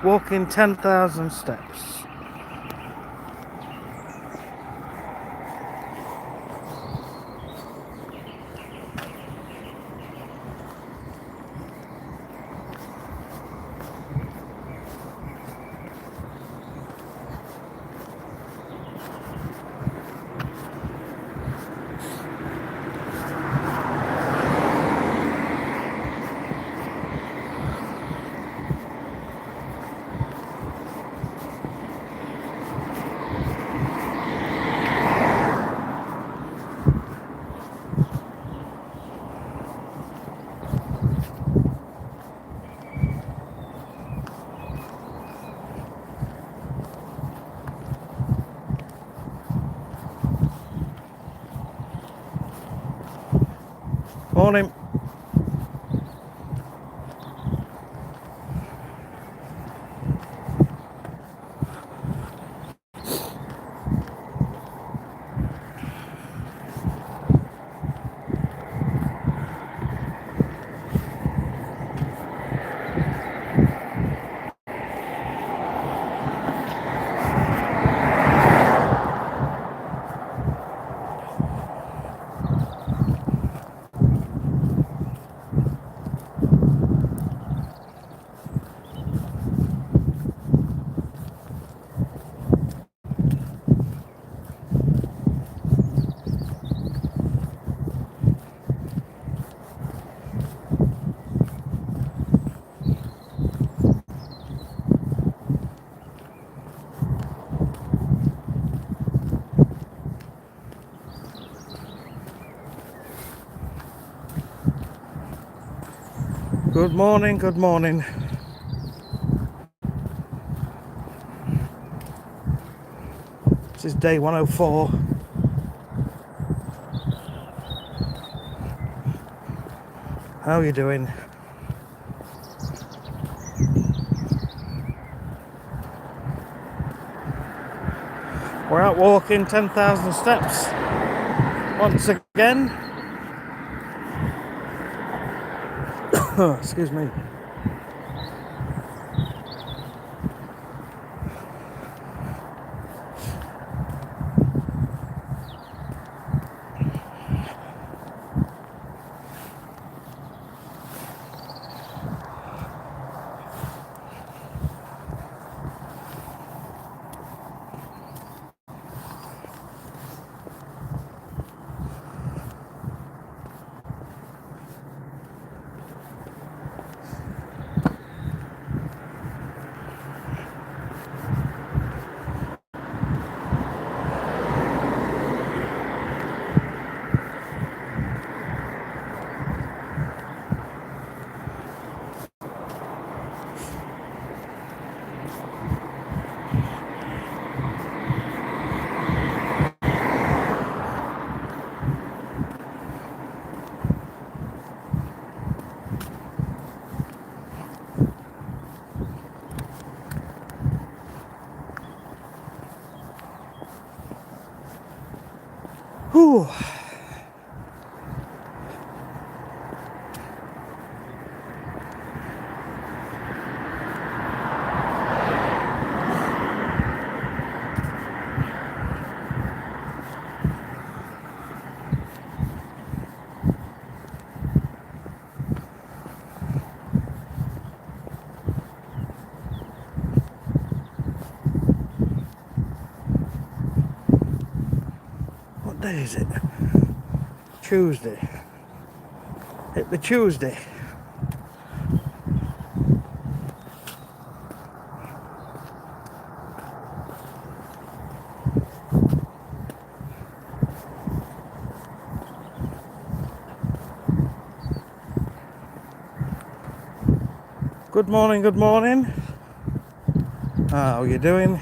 walking 10,000 steps. Morning. Good morning, good morning. This is day 104. How are you doing? We're out walking 10,000 steps once again. Excuse me. Whew. What day is it? Tuesday. Hit the Tuesday. Good morning, good morning. How are you doing?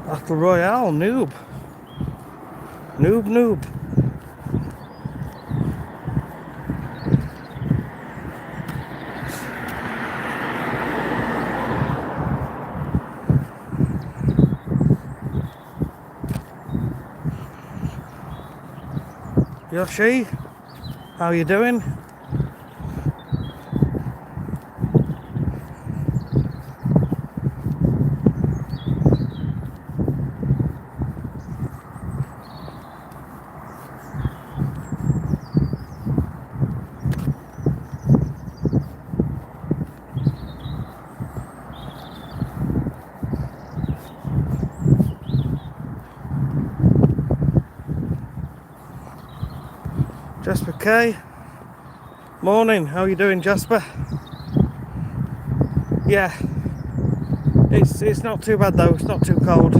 Battle Royale, noob. Noob. Yoshi, how you doing? Jasper K. Morning, how you doing, Jasper? Yeah, it's not too bad though, it's not too cold.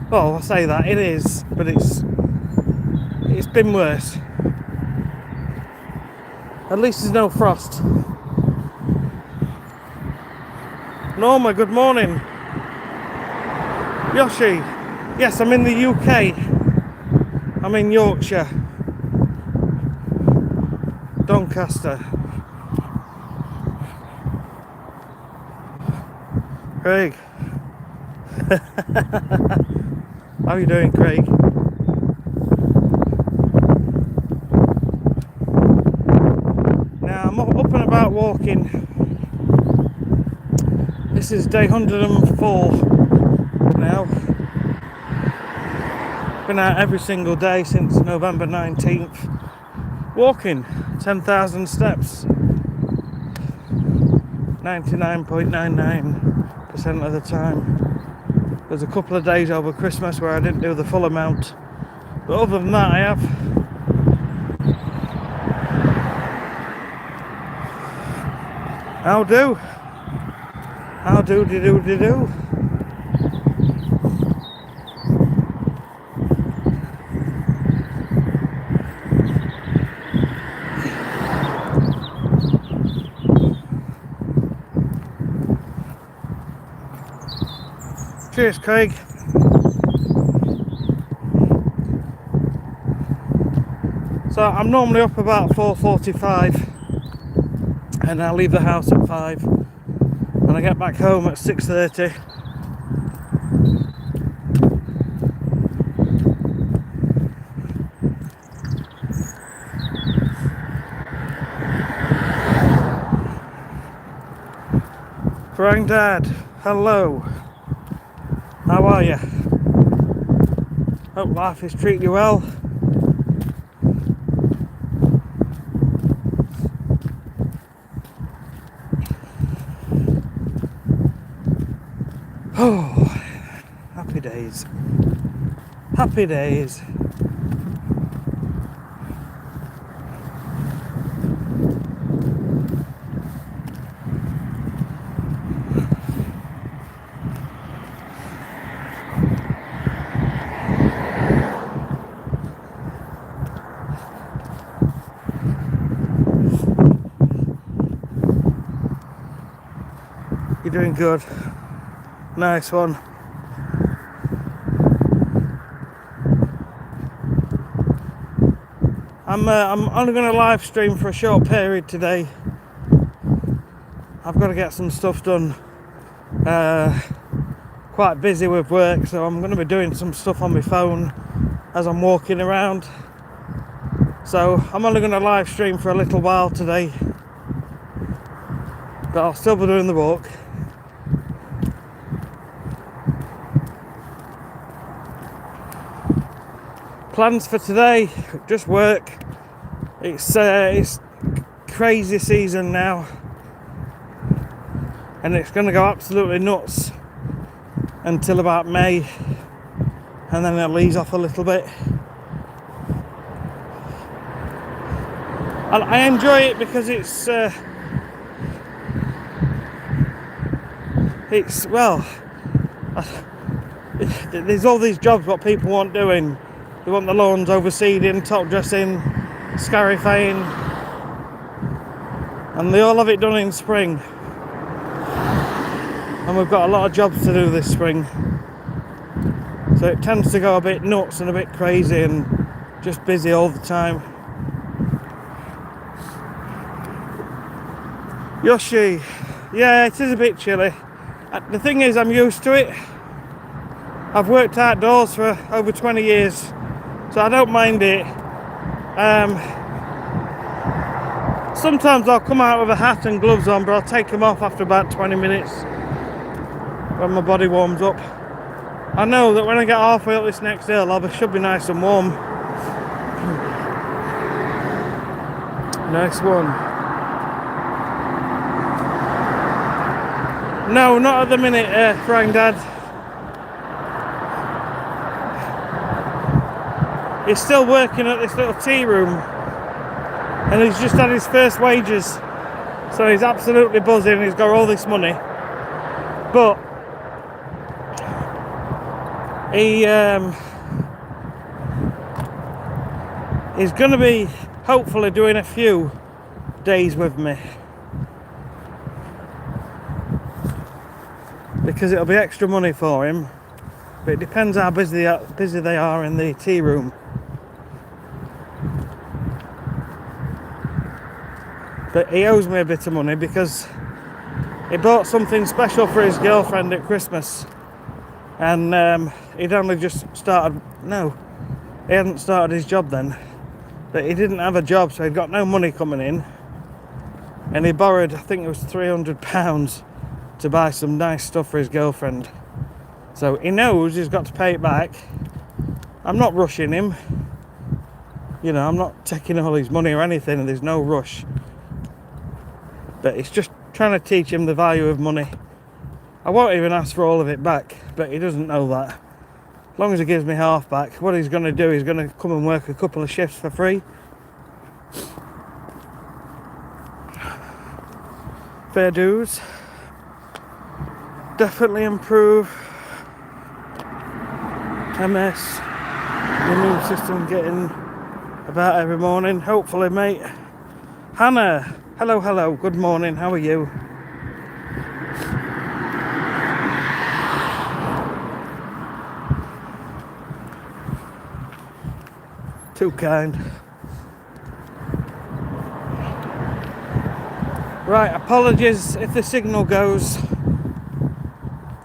Well, I say that, it is, but it's been worse. At least there's no frost. Norma, good morning. Yoshi, yes, I'm in the UK. I'm in Yorkshire. Doncaster. Craig. How are you doing, Craig? Now I'm up and about walking. This is day 104 now. Been out every single day since November 19th. Walking 10,000 steps. 99.99% of the time. There's a couple of days over Christmas where I didn't do the full amount. But other than that, I have. How do? How do? Cheers, Craig. So I'm normally up about 4:45 and I leave the house at 5 and I get back home at 6:30. Granddad, hello. How are you? Hope life is treating you well. Oh, happy days. Happy days. You're doing good. Nice one. I'm only going to live stream for a short period today. I've got to get some stuff done. Quite busy with work, so I'm going to be doing some stuff on my phone as I'm walking around. So I'm only going to live stream for a little while today, but I'll still be doing the walk. Plans for today, just work. It's crazy season now, and it's going to go absolutely nuts until about May, and then it'll ease off a little bit. And I enjoy it because it's well, there's all these jobs what people want doing. They want the lawns overseeding, top dressing, scarifying, and they all have it done in spring. and we've got a lot of jobs to do this spring, so it tends to go a bit nuts and a bit crazy and just busy all the time. Yoshi, yeah, it is a bit chilly. The thing is, I'm used to it. I've worked outdoors for over 20 years, so I don't mind it. Sometimes I'll come out with a hat and gloves on, but I'll take them off after about 20 minutes when my body warms up. I know that when I get halfway up this next hill, I should be nice and warm. Nice one. No, not at the minute, Frank Dad. He's still working at this little tea room, and he's just had his first wages, so he's absolutely buzzing. He's got all this money, but he's going to be hopefully doing a few days with me, because it'll be extra money for him, but it depends how busy they are in the tea room. But he owes me a bit of money because he bought something special for his girlfriend at Christmas, and he'd only just started. No, he hadn't started his job then, but he didn't have a job, so he'd got no money coming in, and he borrowed, I think it was £300 to buy some nice stuff for his girlfriend. So he knows he's got to pay it back. I'm not rushing him, you know, I'm not taking all his money or anything, and there's no rush. But it's just trying to teach him the value of money. I won't even ask for all of it back, but he doesn't know that. As long as he gives me half back, what he's going to do, he's going to come and work a couple of shifts for free. Fair dues. Definitely improve. MS. Immune system getting about every morning, hopefully, mate. Hannah. Hello, good morning, how are you? Too kind. Right, apologies if the signal goes.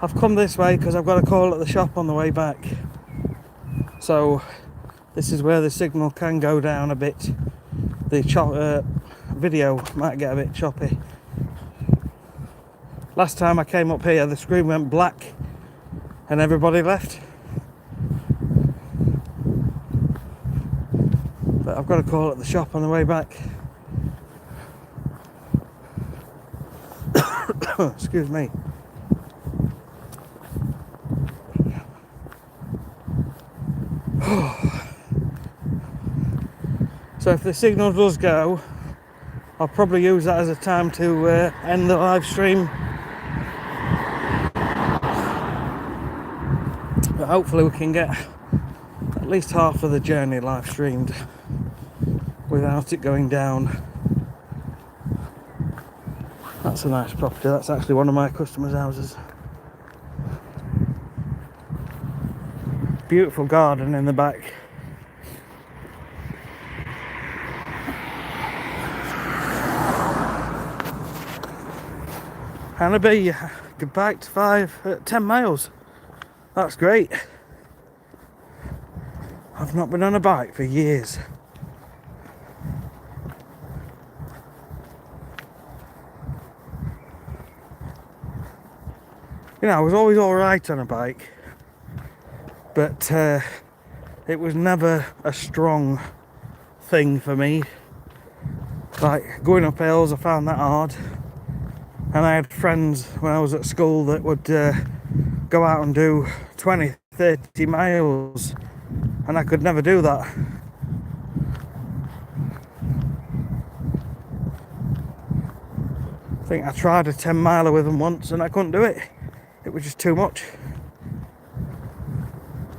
I've come this way because I've got a call at the shop on the way back. So, this is where the signal can go down a bit. The video might get a bit choppy. Last time I came up here, the screen went black and everybody left. But I've got a call at the shop on the way back. Excuse me. So if the signal does go, I'll probably use that as a time to end the live stream. But hopefully we can get at least half of the journey live streamed without it going down. That's a nice property. That's actually one of my customers' houses. Beautiful garden in the back. Hannah, get back to 10 miles. That's great. I've not been on a bike for years. You know, I was always alright on a bike, but it was never a strong thing for me. Like going up hills, I found that hard. And I had friends when I was at school that would go out and do 20, 30 miles, and I could never do that. I think I tried a 10 miler with them once and I couldn't do it. It was just too much.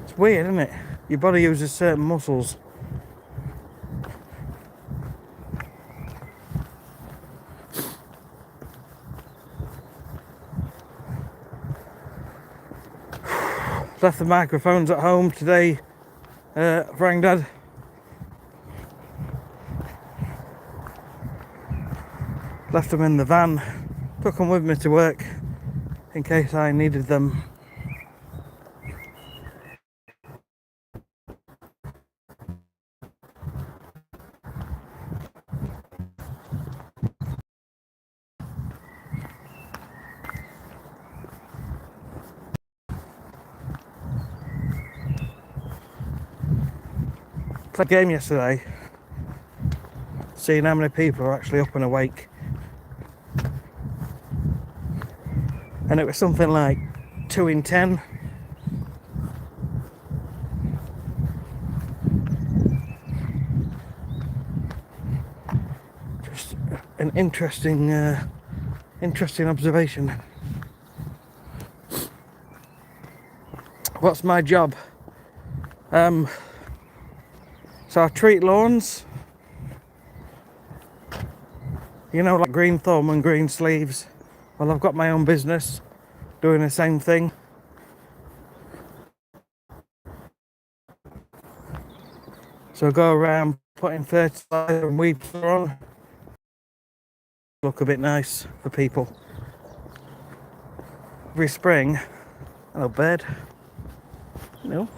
It's weird, isn't it? Your body uses certain muscles. Left the microphones at home today, Frank Dad. Left them in the van, took them with me to work in case I needed them. Played a game yesterday, seeing how many people are actually up and awake. And it was something like 2 in 10. Just an interesting observation. What's my job? So I treat lawns, you know, like Green Thumb and Green Sleeves. Well, I've got my own business doing the same thing. So I go around putting fertiliser and weed killer on. Look a bit nice for people. Every spring, hello bird, no.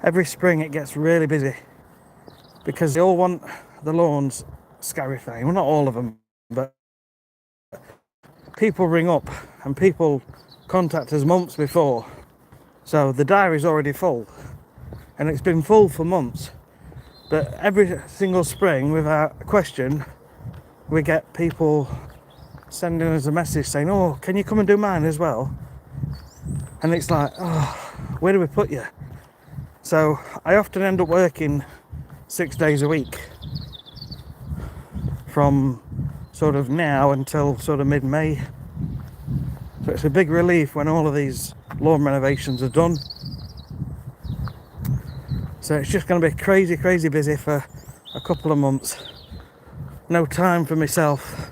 Every spring it gets really busy because they all want the lawns scarifying. Well, not all of them, but people ring up and people contact us months before. So the diary's already full, and it's been full for months. But every single spring, without question, we get people sending us a message saying, "Oh, can you come and do mine as well?" And it's like, oh, where do we put you? So I often end up working 6 days a week from sort of now until sort of mid-May. So it's a big relief when all of these lawn renovations are done. So it's just going to be crazy busy for a couple of months. No time for myself.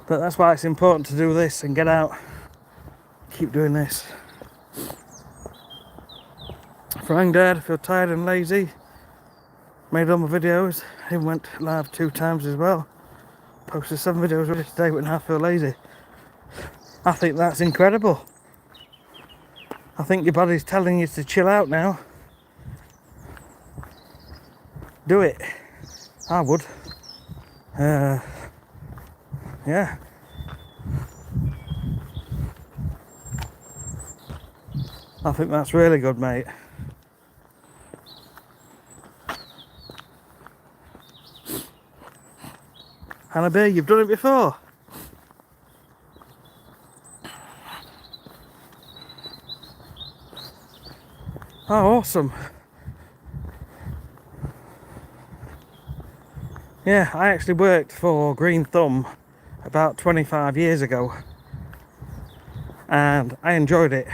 But that's why it's important to do this and get out. Keep doing this. Frank Dad, I feel tired and lazy. Made all my videos. Even went live 2 times as well. Posted 7 videos already today, but now I feel lazy. I think that's incredible. I think your body's telling you to chill out now. Do it. I would. Yeah. I think that's really good, mate. Hannah B, you've done it before. Oh, awesome. Yeah, I actually worked for Green Thumb about 25 years ago, and I enjoyed it.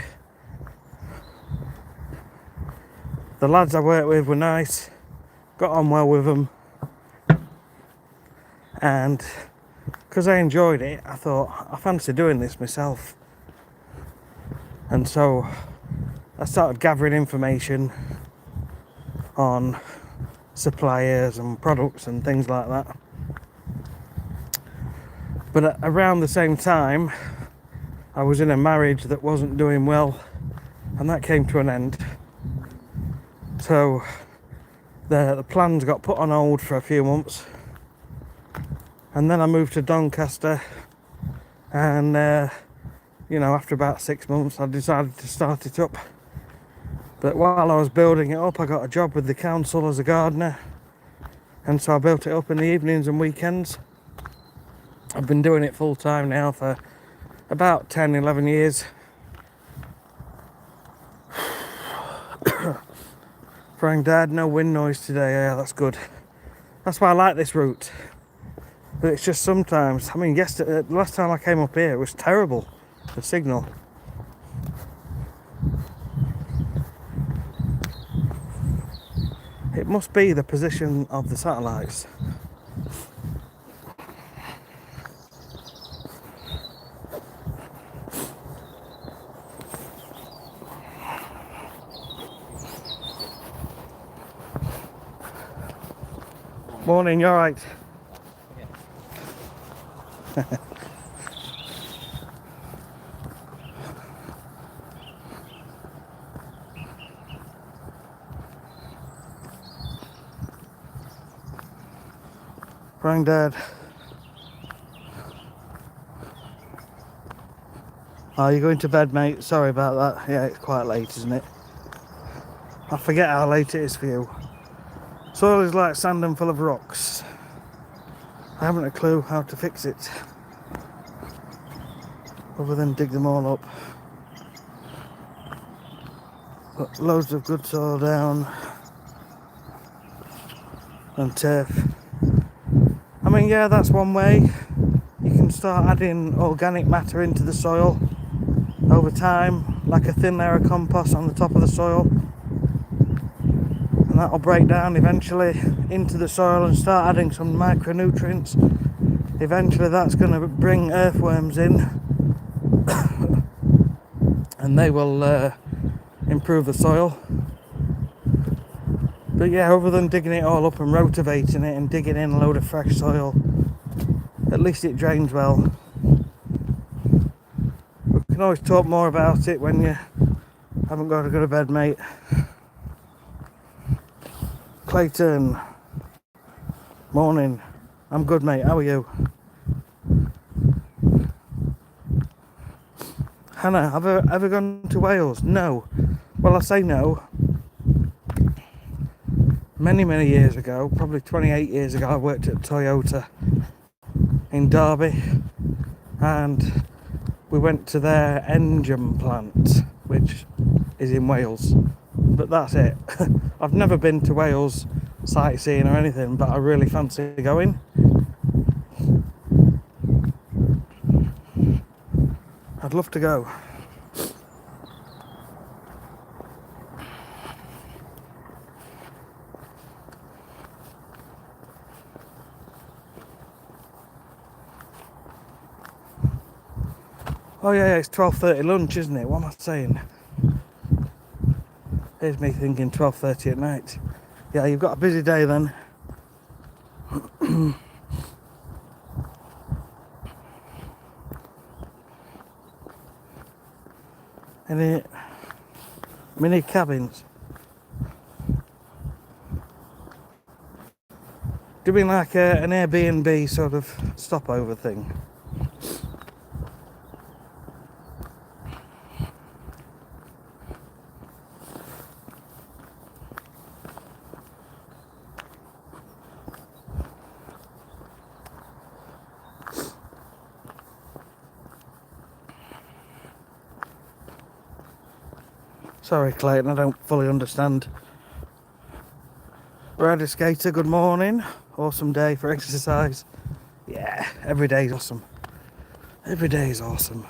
The lads I worked with were nice, got on well with them, and because I enjoyed it, I thought I fancy doing this myself. And so I started gathering information on suppliers and products and things like that. But around the same time, I was in a marriage that wasn't doing well, and that came to an end. So the plans got put on hold for a few months, and then I moved to Doncaster, and after about 6 months I decided to start it up. But while I was building it up, I got a job with the council as a gardener, and so I built it up in the evenings and weekends. I've been doing it full time now for about 10-11 years. Frank Dad, no wind noise today. Yeah, that's good. That's why I like this route. But it's just sometimes, yesterday, the last time I came up here, it was terrible, the signal. It must be the position of the satellites. Morning, you alright? Granddad. Oh, you're going to bed, mate? Sorry about that. Yeah, it's quite late, isn't it? I forget how late it is for you. Soil is like sand and full of rocks. I haven't a clue how to fix it, other than dig them all up. Put loads of good soil down and turf. I mean, yeah, that's one way. You can start adding organic matter into the soil over time, like a thin layer of compost on the top of the soil, and that'll break down eventually into the soil and start adding some micronutrients. Eventually that's going to bring earthworms in and they will improve the soil. But yeah, other than digging it all up and rotavating it and digging in a load of fresh soil, at least it drains well. We can always talk more about it when you haven't got to go to bed, mate. Clayton, morning. I'm good, mate. How are you? Hannah, have I ever gone to Wales? No. Well, I say no. Many years ago, probably 28 years ago, I worked at Toyota in Derby, and we went to their engine plant, which is in Wales. But that's it. I've never been to Wales sightseeing or anything, but I really fancy going. I'd love to go. Oh yeah, it's 12:30 lunch, isn't it? What am I saying? Here's me thinking 12:30 at night. Yeah, you've got a busy day then. Any mini cabins? Do you mean like an Airbnb sort of stopover thing? Sorry, Clayton, I don't fully understand. Rider skater, good morning. Awesome day for exercise. Yeah, every day's awesome. Every day is awesome.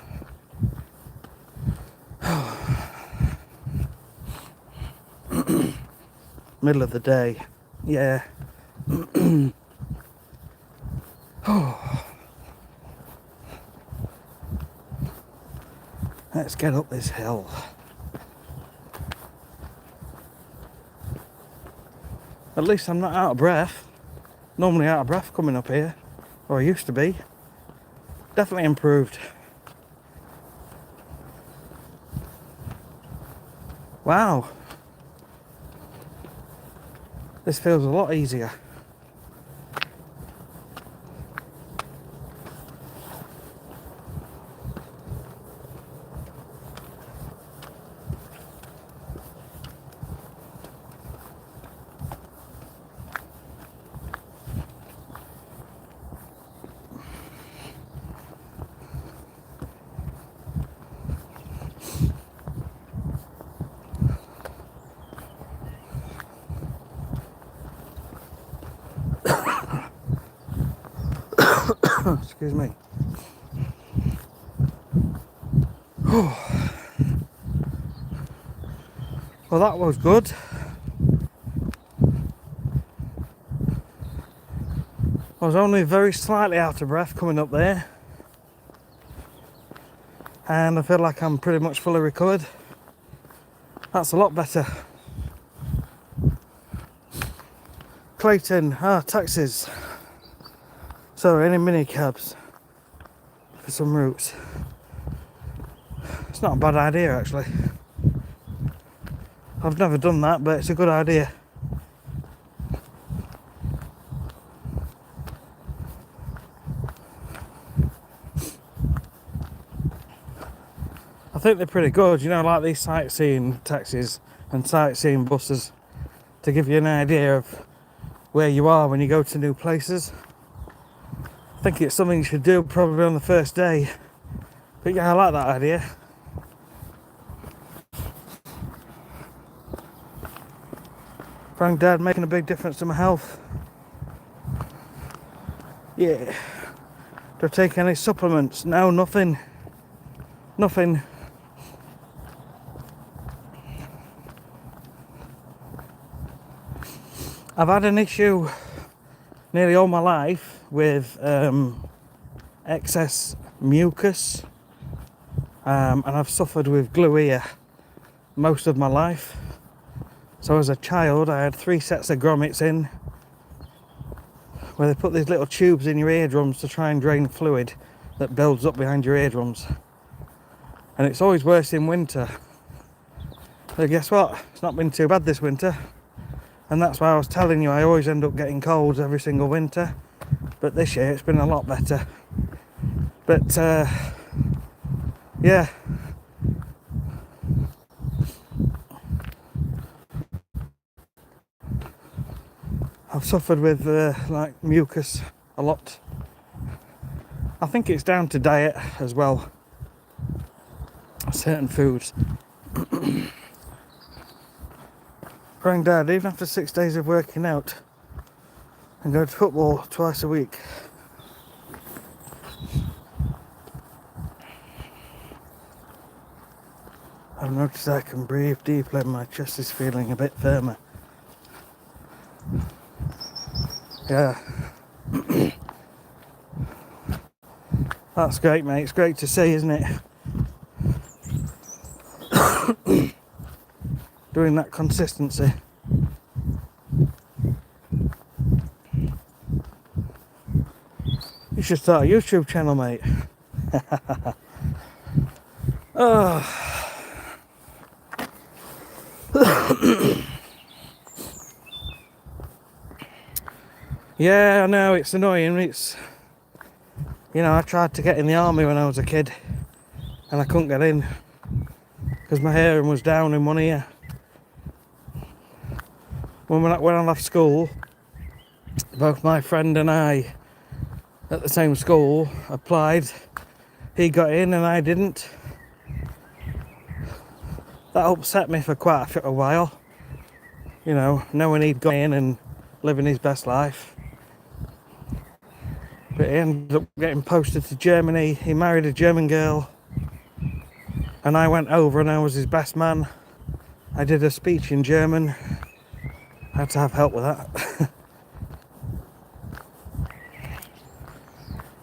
Middle of the day. Yeah. Let's get up this hill. At least I'm not out of breath. Normally out of breath coming up here. Or I used to be. Definitely improved. Wow. This feels a lot easier. Excuse me. Well, that was good. I was only very slightly out of breath coming up there, and I feel like I'm pretty much fully recovered. That's a lot better. Clayton, taxis. So any mini cabs for some routes. It's not a bad idea actually. I've never done that, but it's a good idea. I think they're pretty good, you know, like these sightseeing taxis and sightseeing buses, to give you an idea of where you are when you go to new places. I think it's something you should do probably on the first day. But yeah, I like that idea. Frank, Dad, making a big difference to my health. Yeah. Do I take any supplements? No, nothing. Nothing. I've had an issue nearly all my life with excess mucus, and I've suffered with glue ear most of my life. So as a child I had 3 sets of grommets in, where they put these little tubes in your eardrums to try and drain fluid that builds up behind your eardrums, and it's always worse in winter. So guess what, it's not been too bad this winter, and that's why I was telling you I always end up getting colds every single winter, but this year it's been a lot better. But yeah, I've suffered with like mucus a lot. I think it's down to diet as well, certain foods. Granddad, even after 6 days of working out and going to football twice a week, I've noticed I can breathe deeply and my chest is feeling a bit firmer. Yeah. That's great, mate. It's great to see, isn't it? Doing that consistency. You should start a YouTube channel, mate. Oh. Yeah, I know, it's annoying. It's, you know, I tried to get in the army when I was a kid and I couldn't get in because my hearing was down in one ear. When I left school, both my friend and I at the same school applied. He got in and I didn't. That upset me for quite a while, you know, knowing he'd gone in and living his best life. But he ended up getting posted to Germany. He married a German girl and I went over and I was his best man. I did a speech in German. I had to have help with that.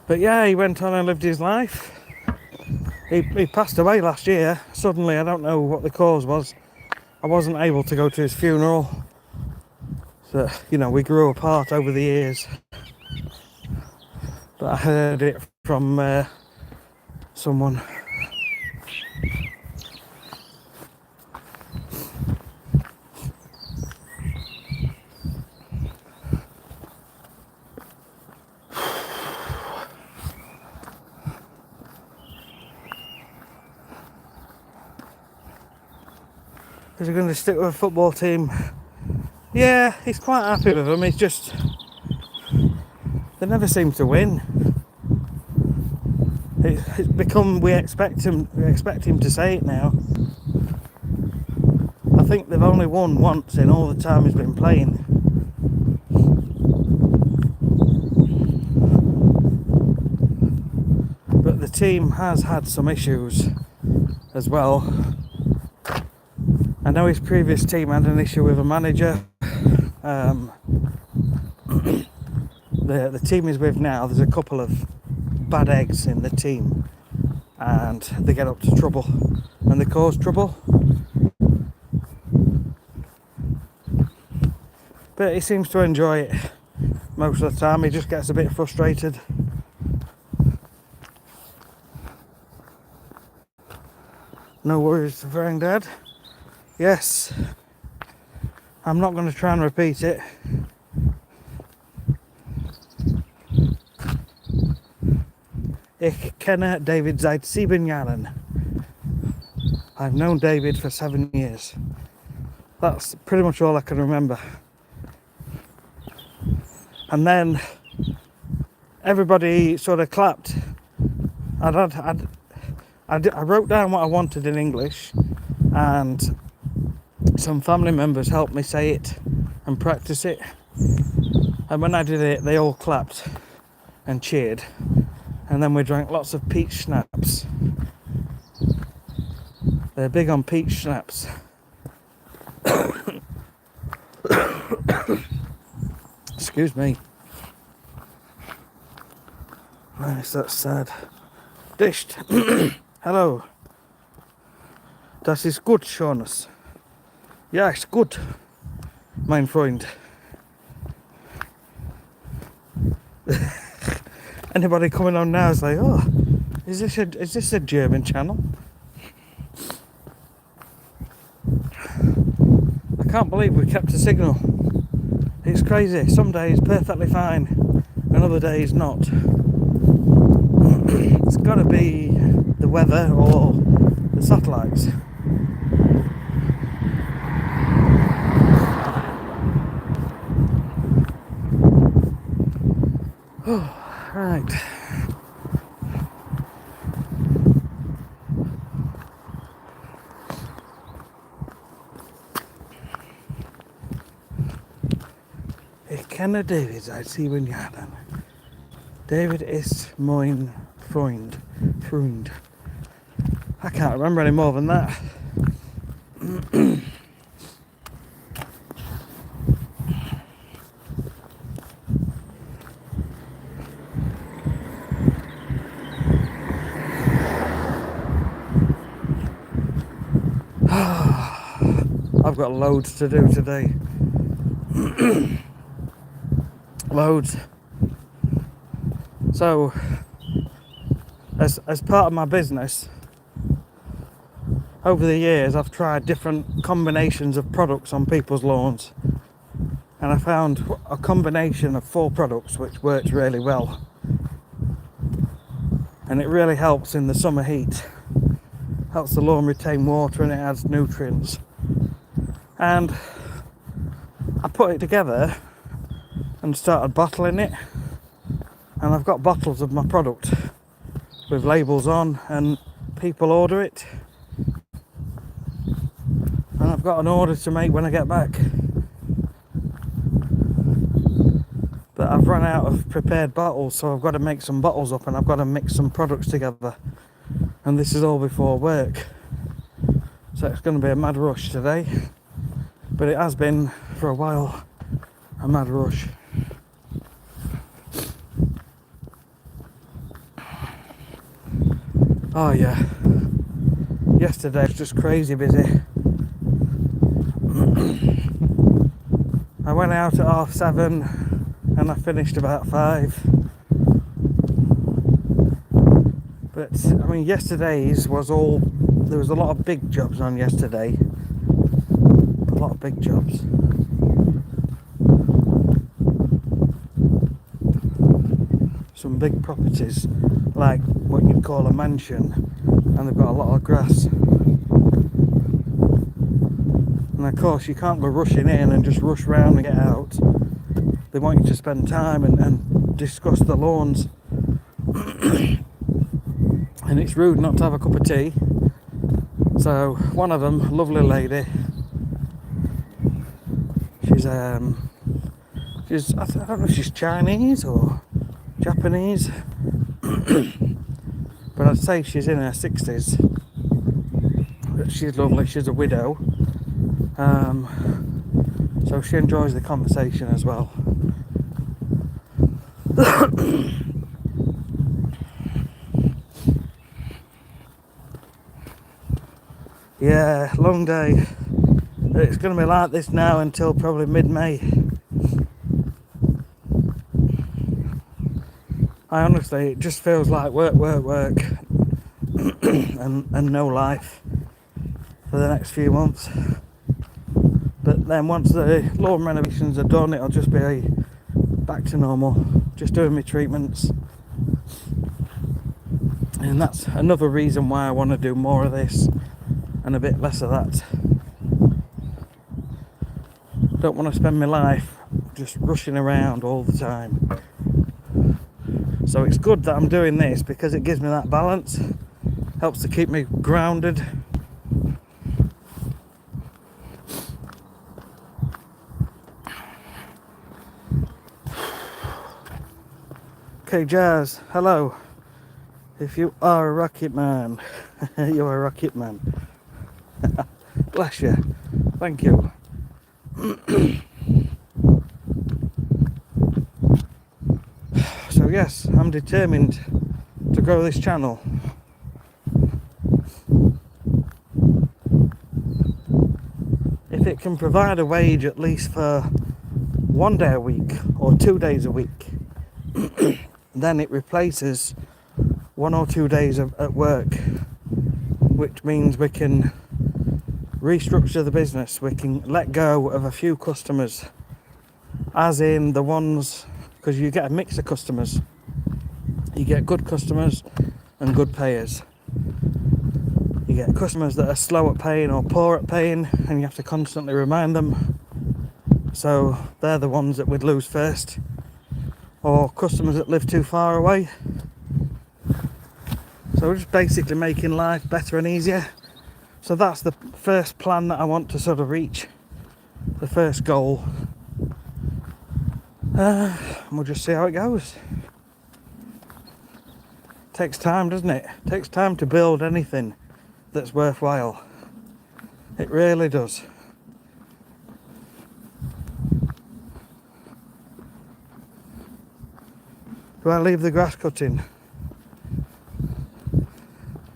But yeah, he went on and lived his life. He passed away last year. Suddenly, I don't know what the cause was. I wasn't able to go to his funeral. So, you know, we grew apart over the years. But I heard it from someone. Is he going to stick with a football team? Yeah, he's quite happy with them. It's just they never seem to win. It's become we expect him to say it now. I think they've only won once in all the time he's been playing. But the team has had some issues as well. I know his previous team had an issue with a manager. The team he's with now, there's a couple of bad eggs in the team and they get up to trouble and they cause trouble. but he seems to enjoy it most of the time. He just gets a bit frustrated. No worries for Dad. Yes, I'm not going to try and repeat it. Ich kenne David seit 7 Jahren. I've known David for 7 years. That's pretty much all I can remember. And then everybody sort of clapped. I wrote down what I wanted in English, and some family members helped me say it and practice it. And when I did it, they all clapped and cheered. And then we drank lots of peach schnapps. They're big on peach schnapps. Excuse me. Nice, that's sad. Dicht. Hello. Das ist gut, Shaunus. Ja, ist gut, mein Freund. Anybody coming on now is like, oh, is this a German channel? I can't believe we kept a signal. It's crazy. Some days perfectly fine, and other days not. It's got to be the weather or the satellites. Oh, right. Ich kenne David seit 7 Jahren. David ist mein Freund. I can't remember any more than that. I've got loads to do today. Loads. So, as part of my business, over the years I've tried different combinations of products on people's lawns, and I found a combination of 4 products which works really well, and it really helps in the summer heat. Helps the lawn retain water, and it adds nutrients. And I put it together and started bottling it, and I've got bottles of my product with labels on, and people order it, and I've got an order to make when I get back, but I've run out of prepared bottles, so I've got to make some bottles up, and I've got to mix some products together, and this is all before work, so it's going to be a mad rush today, but it has been for a while a mad rush. Oh yeah, yesterday was just crazy busy. I went out at 7:30 and I finished about 5. But I mean, yesterday's was all, there was a lot of big jobs on yesterday. A lot of big jobs. Some big properties, like what you'd call a mansion, and they've got a lot of grass. And of course you can't go rushing in and just rush round and get out. They want you to spend time and discuss the lawns. And it's rude not to have a cup of tea. So one of them, lovely lady, she's I don't know if she's Chinese or Japanese, but I'd say she's in her 60s. But she's lovely, she's a widow, so she enjoys the conversation as well. Yeah, long day. It's going to be like this now until probably mid-May. I honestly, it just feels like work, work, work, and no life for the next few months. But then once the lawn renovations are done, it'll just be back to normal, just doing my treatments. And that's another reason why I want to do more of this and a bit less of that. Don't want to spend my life just rushing around all the time. So it's good that I'm doing this because it gives me that balance, helps to keep me grounded. Okay, Jazz, hello. If you are a rocket man, you're a rocket man. Bless you. Thank you. So yes, I'm determined to grow this channel. If it can provide a wage at least for 1 day a week or 2 days a week, then it replaces 1 or 2 days at work, which means we can restructure the business. We can let go of a few customers, as in the ones, because you get a mix of customers. You get good customers and good payers. You get customers that are slow at paying or poor at paying, and you have to constantly remind them. So they're the ones that we'd lose first. Or customers that live too far away. So we're just basically making life better and easier. So that's the first plan that I want to sort of reach. The first goal. And we'll just see how it goes. Takes time, doesn't it? Takes time to build anything that's worthwhile. It really does. Do I leave the grass cutting?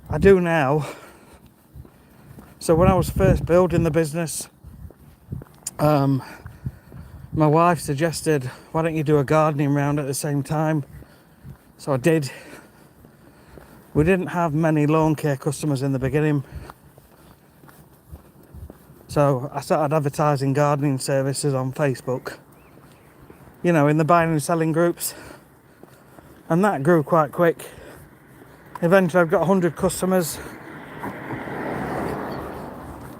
I do now. So when I was first building the business, my wife suggested, why don't you do a gardening round at the same time? So I did. We didn't have many lawn care customers in the beginning. So I started advertising gardening services on Facebook. You know, in the buying and selling groups. And that grew quite quick. Eventually I've got 100 customers.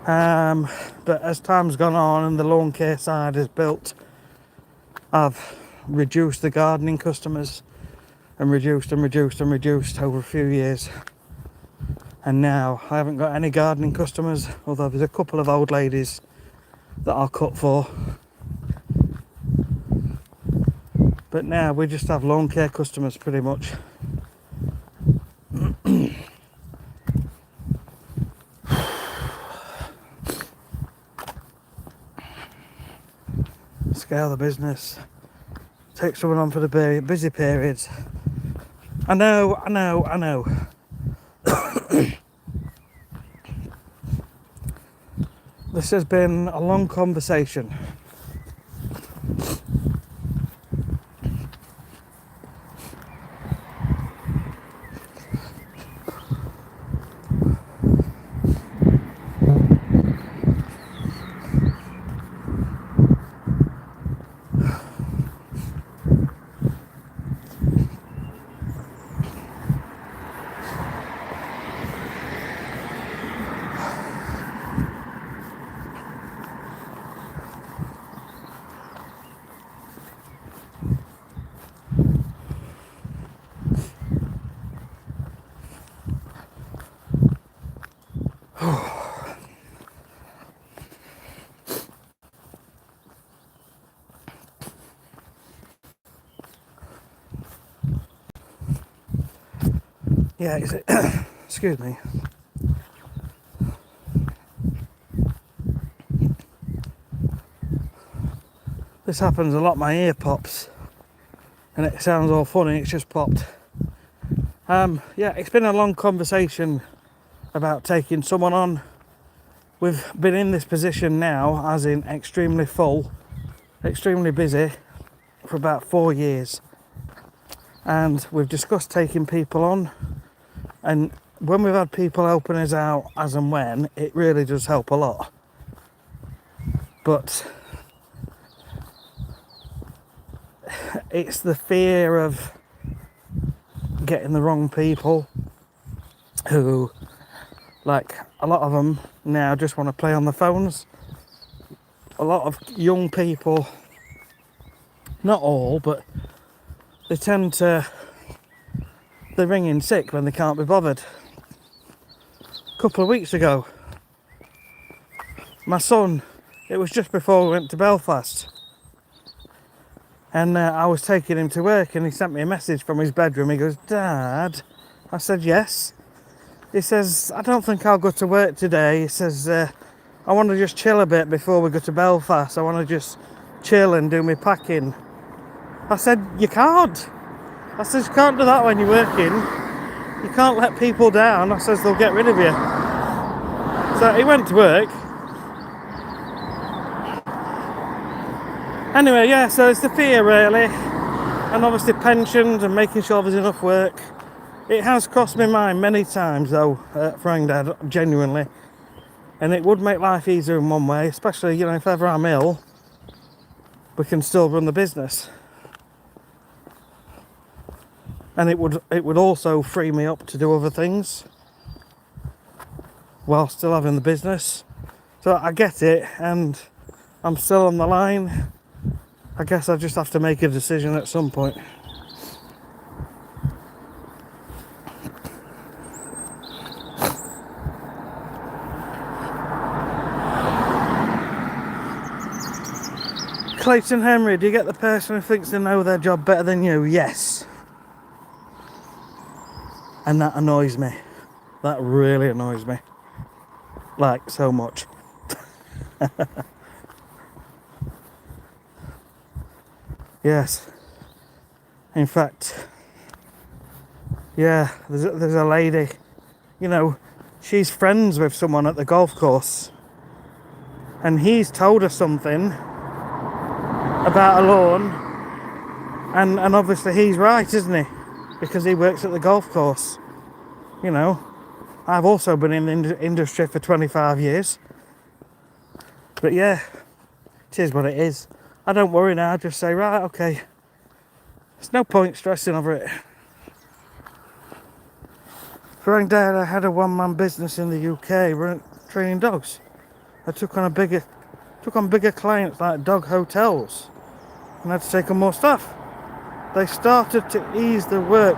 But as time's gone on and the lawn care side is built, I've reduced the gardening customers and reduced over a few years. And now I haven't got any gardening customers, although there's a couple of old ladies that I'll cut for. But now we just have lawn care customers pretty much. Scale the business. Take someone on for the busy periods. I know. This has been a long conversation. Yeah, excuse me. This happens a lot, my ear pops. And it sounds all funny, it's just popped. Yeah, it's been a long conversation about taking someone on. We've been in this position now, as in extremely full, extremely busy, for about 4 years. and we've discussed taking people on, and when we've had people helping us out as and when, it really does help a lot. But it's the fear of getting the wrong people who, like, a lot of them now just want to play on the phones. A lot of young people, not all, but they tend to, they ring in sick when they can't be bothered. A couple of weeks ago, my son, it was just before we went to Belfast, and I was taking him to work, and he sent me a message from his bedroom. He goes, "Dad." I said, "Yes." He says, "I don't think I'll go to work today." He says, "I want to just chill a bit before we go to Belfast. I want to just chill and do my packing." I said, "You can't." I said, "You can't do that when you're working. You can't let people down." I says, "They'll get rid of you." So he went to work. Anyway, yeah, so it's the fear really, and obviously pensions and making sure there's enough work. It has crossed my mind many times though, Frank Dad, genuinely, and it would make life easier in one way, especially, you know, if ever I'm ill, we can still run the business, and it would also free me up to do other things while still having the business. So I get it, and I'm still on the line. I guess I just have to make a decision at some point. Clayton Henry, do you get the person who thinks they know their job better than you? Yes. And that annoys me. That really annoys me. Like, so much. Yes. In fact, yeah, there's a lady, you know, she's friends with someone at the golf course, and he's told her something about a lawn, and obviously he's right, isn't he? Because he works at the golf course. You know, I've also been in the industry for 25 years. But yeah, it is what it is. I don't worry now, I just say, right, okay. There's no point stressing over it. For a day, I had a one-man business in the UK training dogs. I took on bigger clients like dog hotels, and I had to take on more staff. They started to ease the work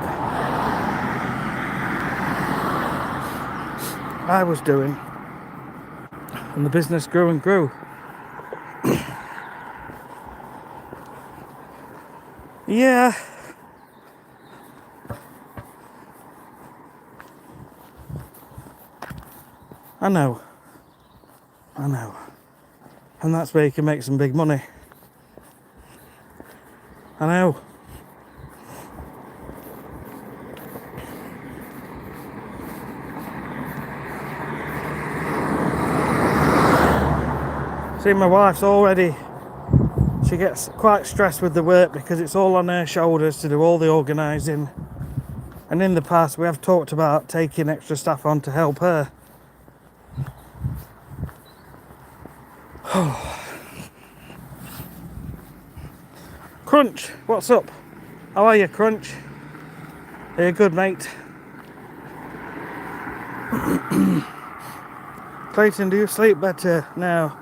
I was doing, and the business grew and grew. Yeah. I know. And that's where you can make some big money. I know. See, my wife's already, she gets quite stressed with the work because it's all on her shoulders to do all the organising. And in the past we have talked about taking extra staff on to help her. Crunch, what's up? How are you, Crunch? Are you good, mate? Clayton, do you sleep better now?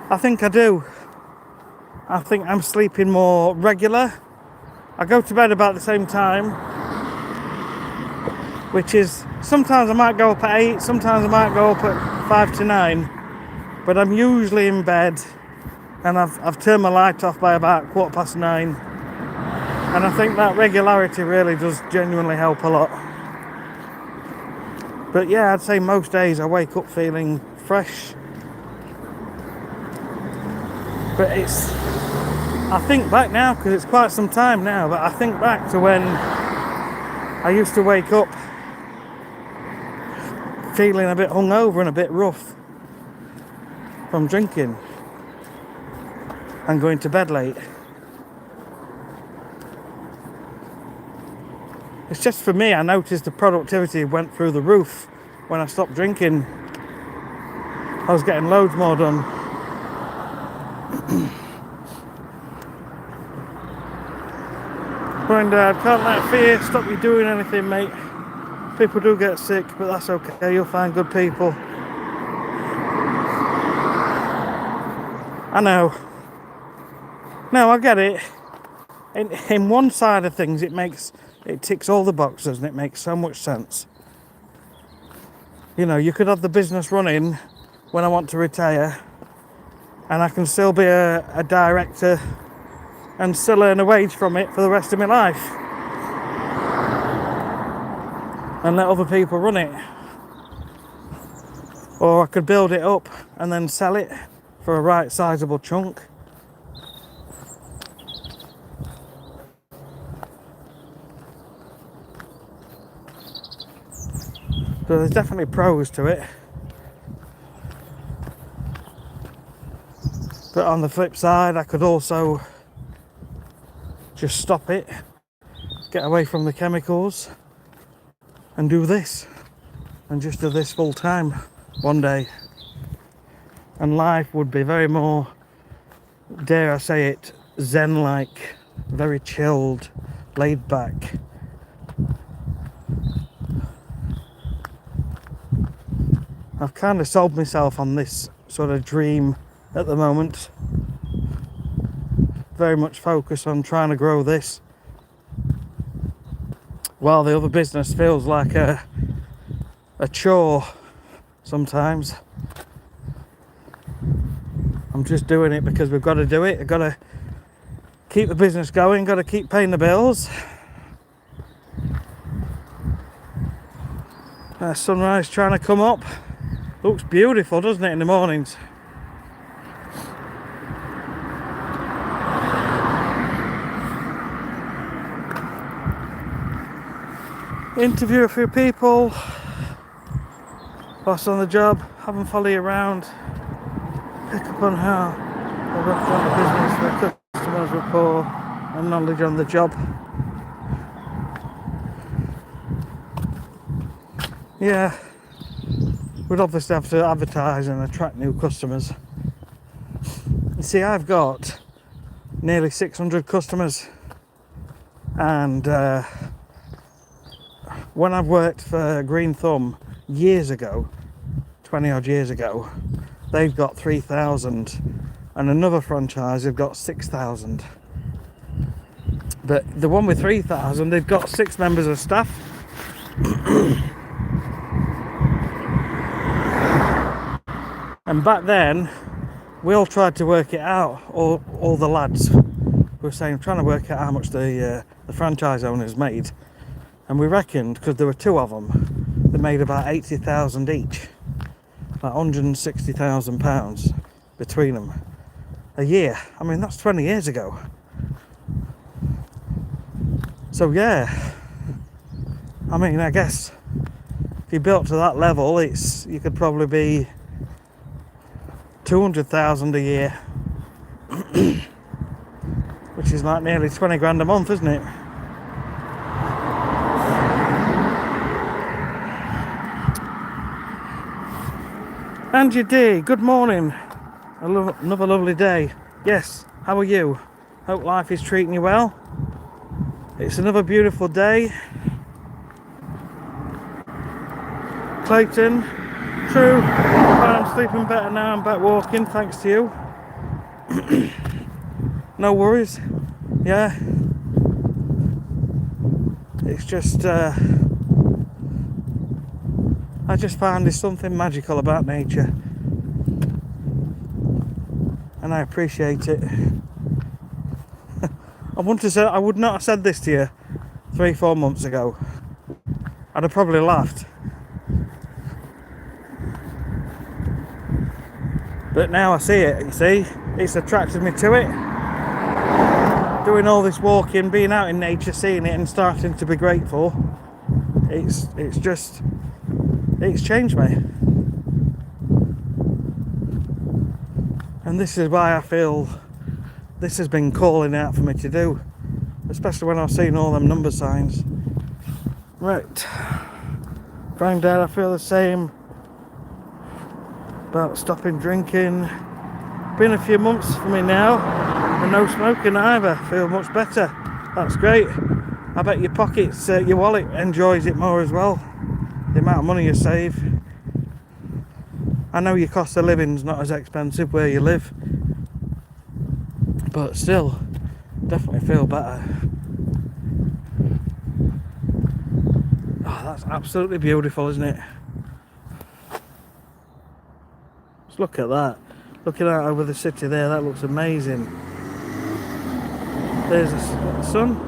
I think I do. I think I'm sleeping more regular. I go to bed about the same time, which is, sometimes I might go up at 8, sometimes I might go up at 5 to 9, but I'm usually in bed, and I've turned my light off by about 9:15, and I think that regularity really does genuinely help a lot. But yeah, I'd say most days I wake up feeling fresh. But I think back now, because it's quite some time now, but I think back to when I used to wake up feeling a bit hungover and a bit rough from drinking and going to bed late. It's just for me, I noticed the productivity went through the roof when I stopped drinking. I was getting loads more done. Granddad, can't let fear stop you doing anything, mate. People do get sick, but that's okay. You'll find good people. I know. No, I get it. In one side of things, it ticks all the boxes and it makes so much sense. You know, you could have the business running when I want to retire, and I can still be a director and still earn a wage from it for the rest of my life, and let other people run it. Or I could build it up and then sell it for a right sizable chunk. So there's definitely pros to it. But on the flip side, I could also just stop it, get away from the chemicals, and do this. And just do this full time one day. And life would be very more, dare I say it, zen-like, very chilled, laid back. I've kind of sold myself on this sort of dream at the moment. Very much focused on trying to grow this, while the other business feels like a chore sometimes. I'm just doing it because we've got to do it. I've got to keep the business going, got to keep paying the bills. Sunrise trying to come up. Looks beautiful, doesn't it, in the mornings? Interview a few people. Boss on the job, have them follow you around. Pick up on how they represent the business, their customers' rapport and knowledge on the job. Yeah, we'd obviously have to advertise and attract new customers. You see, I've got nearly 600 customers, and when I've worked for Green Thumb years ago, 20 odd years ago, they've got 3,000, and another franchise have got 6,000. But the one with 3,000, they've got 6 members of staff. And back then, we all tried to work it out. All the lads were saying, trying to work out how much the franchise owners made. And we reckoned, because there were 2 of them, they made about 80,000 each. Like £160,000 between them a year. I mean, that's 20 years ago. So yeah, I mean, I guess if you built to that level, you could probably be 200,000 a year, which is like nearly 20 grand a month, isn't it? Angie D, good morning. Another lovely day. Yes, how are you? Hope life is treating you well. It's another beautiful day. Clayton, true. I'm sleeping better now. I'm back walking, thanks to you. No worries. Yeah. It's just I just find there's something magical about nature, and I appreciate it. I would not have said this to you 3-4 months ago. I'd have probably laughed. But now I see it, you see, it's attracted me to it. Doing all this walking, being out in nature, seeing it and starting to be grateful, it's changed me. And this is why I feel this has been calling out for me to do, especially when I've seen all them number signs. Right. Granddad, I feel the same about stopping drinking. Been a few months for me now, and no smoking either. Feel much better. That's great. I bet your pockets, your wallet enjoys it more as well. The amount of money you save. I know your cost of living's not as expensive where you live, but still, definitely feel better. Oh, that's absolutely beautiful, isn't it? Just look at that. Looking out over the city there, that looks amazing. There's the sun.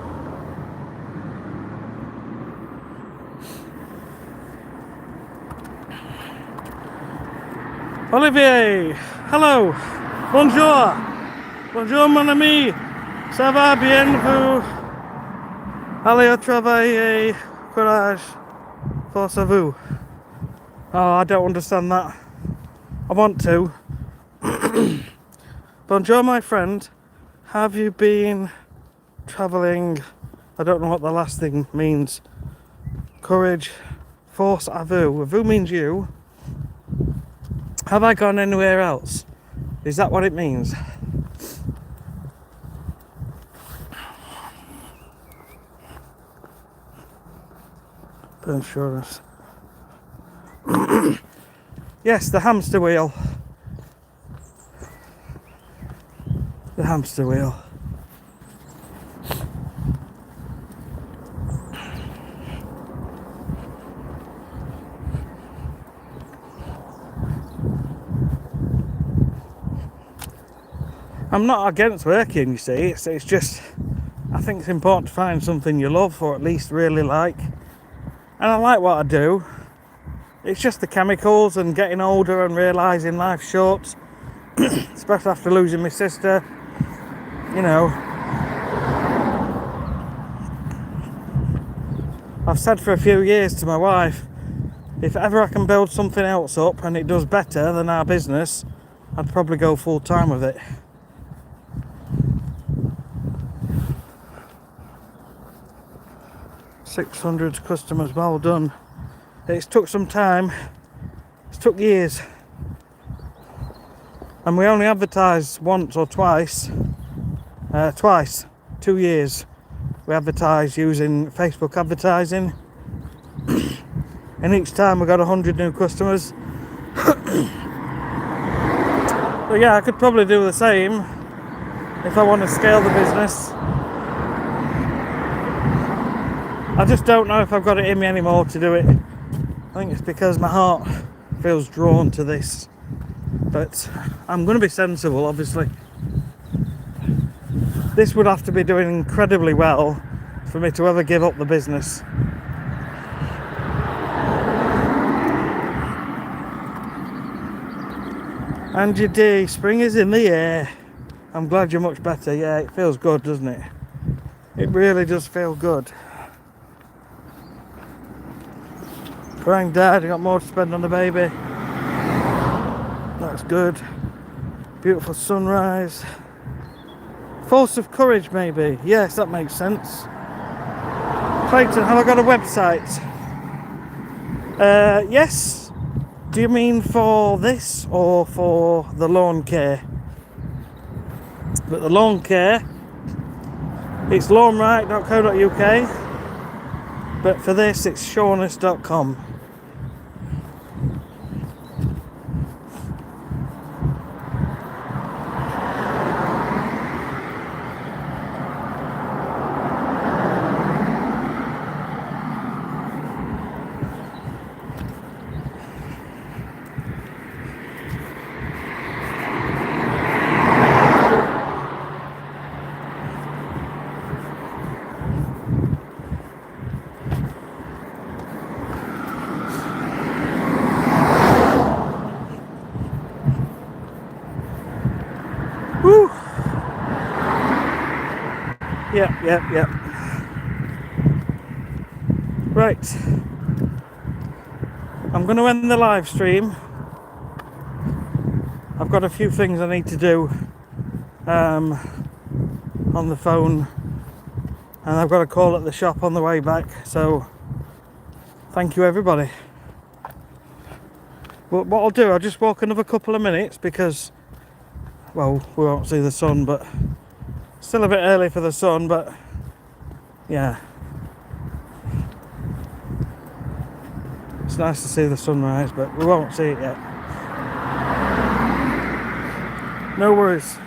Olivier, hello, bonjour, bonjour mon ami, ça va bien vous? Allez au travail et courage, force à vous. Oh, I don't understand that. I want to. Bonjour, my friend. Have you been travelling? I don't know what the last thing means. Courage, force à vous. Vous means you. Have I gone anywhere else? Is that what it means? Shaunus. Yes, the hamster wheel. The hamster wheel. I'm not against working, you see. It's just, I think it's important to find something you love, or at least really like. And I like what I do. It's just the chemicals and getting older and realising life's short, especially after losing my sister. You know, I've said for a few years to my wife, if ever I can build something else up and it does better than our business, I'd probably go full time with it. $600 customers, well done. It's took some time. It's took years. And we only advertised once or twice. 2 years. We advertised using Facebook advertising. And each time we got 100 new customers. So yeah, I could probably do the same if I want to scale the business. I just don't know if I've got it in me anymore to do it. I think it's because my heart feels drawn to this. But I'm going to be sensible, obviously. This would have to be doing incredibly well for me to ever give up the business. Angie D, spring is in the air. I'm glad you're much better. Yeah, it feels good, doesn't it? It really does feel good. Crying dad, you got more to spend on the baby. That's good. Beautiful sunrise. Force of courage, maybe. Yes, that makes sense. Clayton, have I got a website? Yes. Do you mean for this or for the lawn care? But the lawn care, it's lawnright.co.uk. But for this, it's shaunus.com. Woo! Yep. Right. I'm going to end the live stream. I've got a few things I need to do on the phone, and I've got a call at the shop on the way back, so Thank you, everybody. But what I'll do, I'll just walk another couple of minutes because, well, we won't see the sun, but still a bit early for the sun, but yeah. It's nice to see the sunrise, but we won't see it yet. No worries.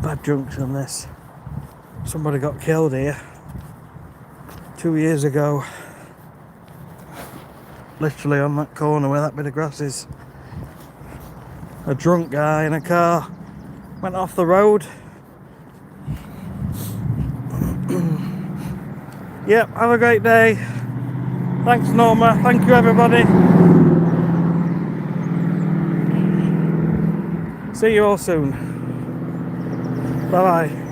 Bad junction this. Somebody got killed here 2 years ago. Literally on that corner where that bit of grass is. A drunk guy in a car went off the road. Yep, have a great day. Thanks, Norma. Thank you, everybody. See you all soon. Bye bye.